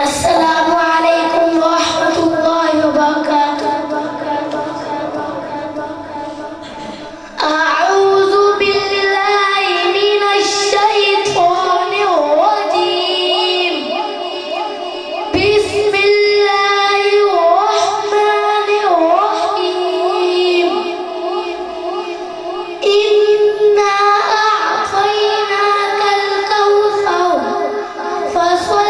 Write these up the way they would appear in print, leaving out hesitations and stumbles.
السلام عليكم ورحمة الله وبركاته. أعوذ بالله من الشيطان الرجيم. بسم الله الرحمن الرحيم. إنا أعطيناك الكوثر فصل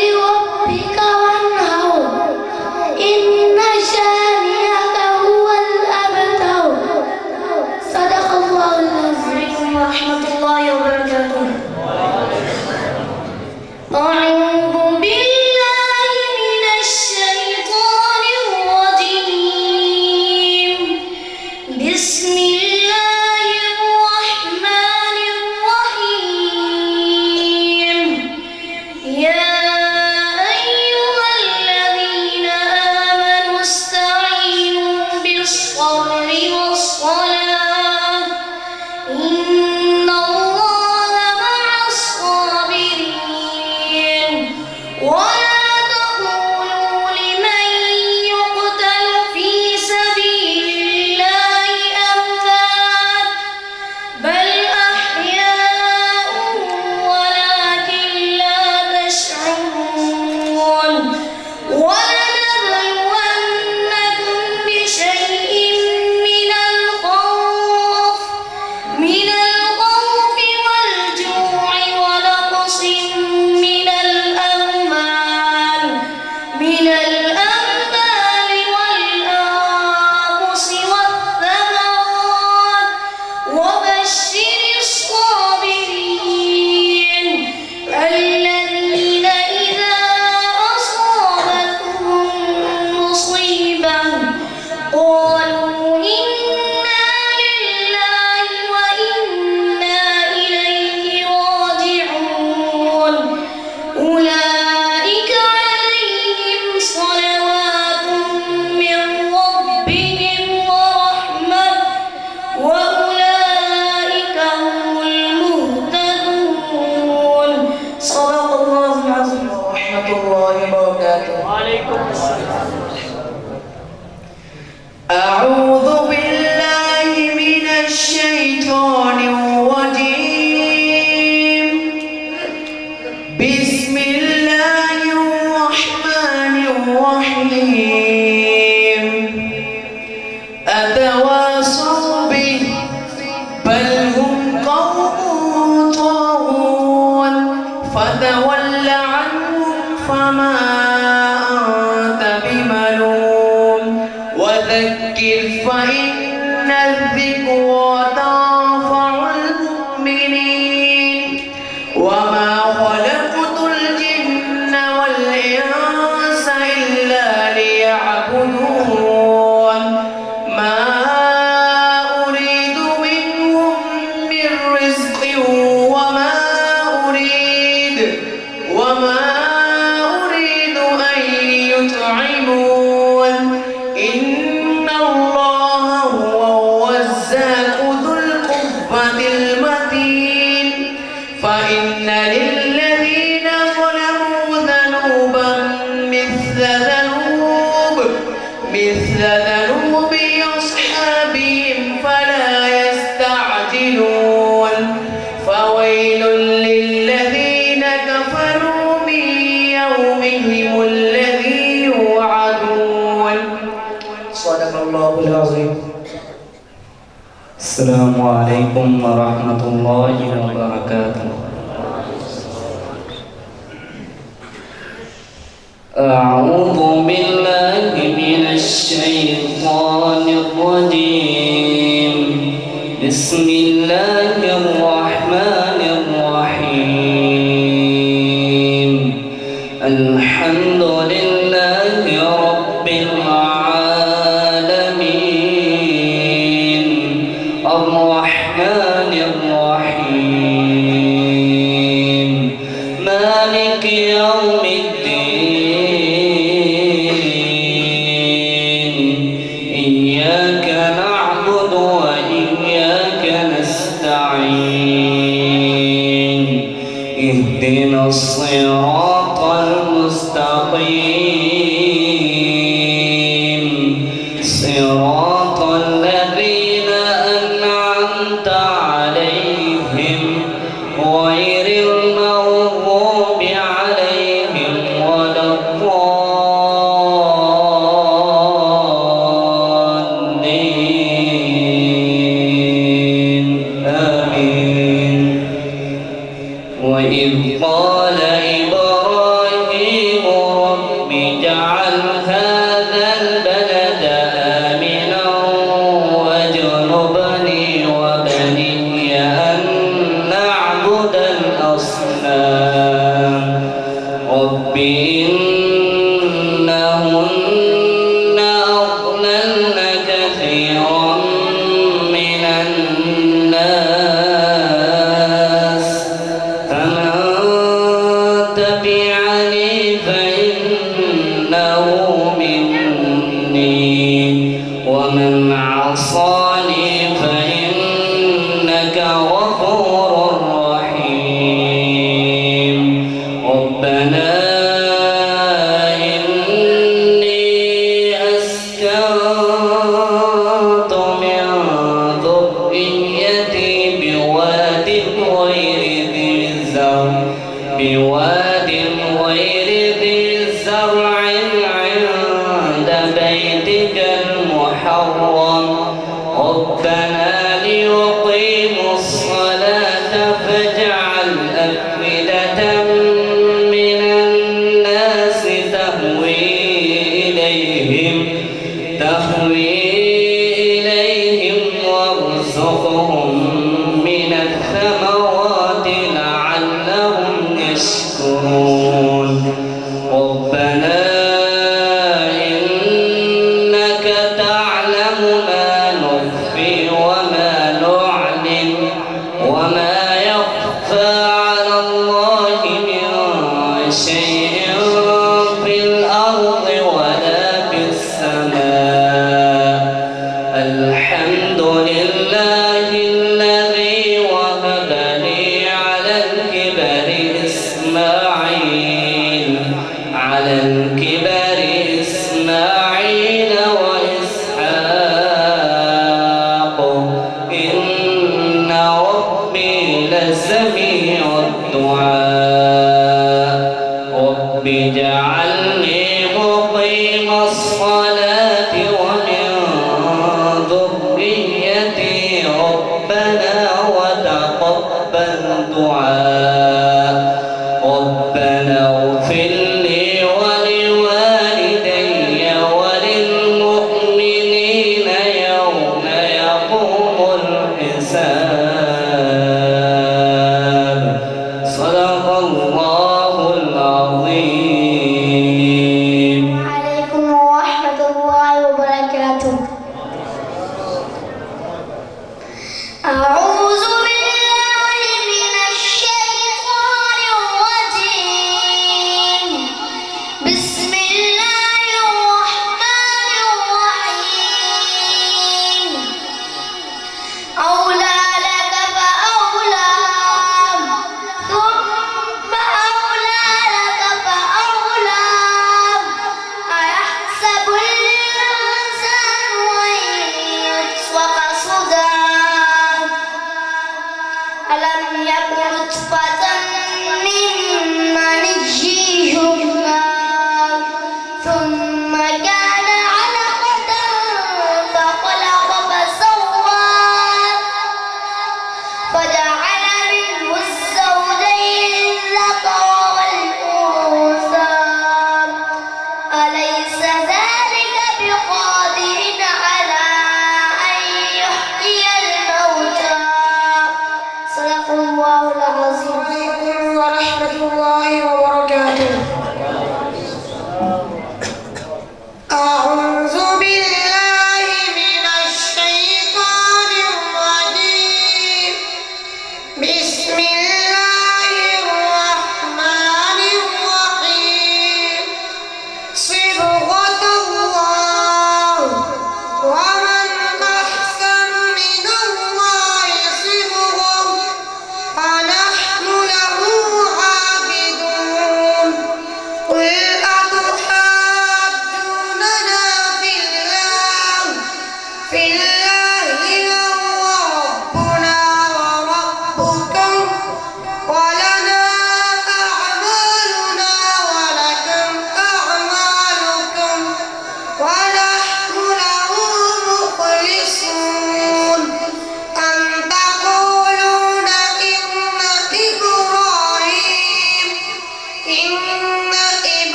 لربك وانهر. إن شانئك هو الأبتر. صدق الله العظيم ورحمة الله وبركاته. أعوذ بالله من الشيطان الرجيم. بسم الله الرحمن الرحيم. يا أيها الذين آمنوا استعينوا بالصبر والصلاة إن الله مع الصابرين. ولا تقولوا لمن يقتل في سبيل الله أموات بل أحياء ولكن لا تشعرون. ولنبلونكم بشيء من الخوف والجوع ونقص من الأموال والأنفس والثمرات وبشر الصابرين الذين إذا أصابتهم مصيبة قالوا إنا لله وإنا إليه راجعون. أولئك عليهم صلوات من ربهم ورحمة وأولئك هم المهتدون. صدق الله العظيم ورحمة الله وبركاته. أعوذ بالله من الشيطان الرجيم. بسم الله الرحمن الرحيم. أتواصوا به بل هم قوم طاغون فتول عنهم فما أنت بملوم وذكر فإن الذكرى تنفع المؤمنين. وما خلقت الجن والإنس إلا ليعبدون. ما أريد منهم من رزق وما أريد أن يطعمون. إن الله هو الرزاق ذو القوة المتين. فإن للذين ظلموا ذنوبا مثل ذنوب أصحابهم فلا يستعجلون. فويل للذين كفروا من يومهم الذي يوعدون. صدق الله العظيم. السلام عليكم ورحمة الله وبركاته. أعوذ بالله من الشيطان الرجيم. بسم الله الرحمن الرحيم. الحمد لله رب العالمين الرحمن الرحيم مالك يوم الدين. إياك نعبد وإياك نستعين. اهدنا الصراط المستقيم المستقيم صراط الذين أنعمت عليهم غير المغضوب عليهم ولا الضالين آمين. وإذ قال إبراهيم رب اجعل هذا البلد آمنا واجنبني وبني أن نعبد الأصنام رب إنهن أضللن كثيرا من الناس فمن تبعني فإنه مني ومن عصاني فإنك غفور رحيم. ربنا إني أسكنت من ذريتي بواد غير ذي زرع عند بيتك المحرم ربنا ليقيموا الصلاة فاجعل أفئدة من الناس تهوي إليهم وارزقهم من الثمرات لعلهم يشكرون. ربنا إنك تعلم ما نخفي وما نعلن وما يخفى على الله من شيء في الأرض ولا في السماء. الحمد لله الذي وهب لي على الكبر إسماعيل وإسحاق إن ربي لسميع الدعاء. رب اجعلني مقيم الصلاة ومن ذريتي ربنا وتقبل دعاء. ربنا اغفر لي ولوالدي وللمؤمنين يوم يقوم الحساب. صدق الله العظيم. عليكم ورحمة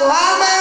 وعمل